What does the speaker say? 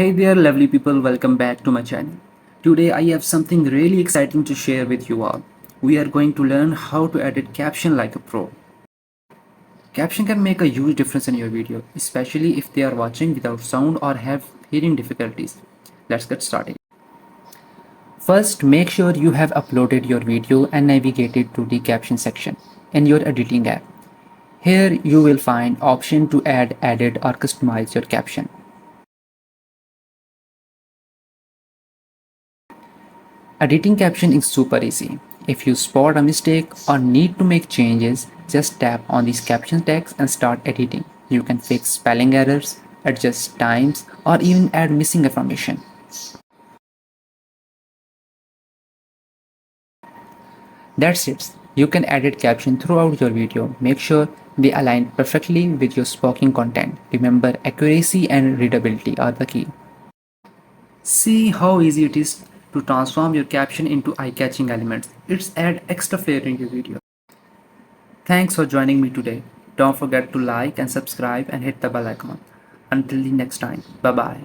Hey there, lovely people, welcome back to my channel. Today I have something really exciting to share with you all. We are going to learn how to edit caption like a pro. Caption can make a huge difference in your video, especially if they are watching without sound or have hearing difficulties. Let's get started. First, make sure you have uploaded your video and navigated to the caption section in your editing app. Here you will find option to add, edit or customize your caption. Editing caption is super easy. If you spot a mistake or need to make changes, just tap on these caption text and start editing. You can fix spelling errors, adjust times, or even add missing information. That's it. You can edit caption throughout your video. Make sure they align perfectly with your spoken content. Remember, accuracy and readability are the key. See how easy it is to transform your caption into eye-catching elements. It's add extra flair in your video. Thanks for joining me today. Don't forget to like and subscribe and hit the bell icon. Until the next time, bye bye.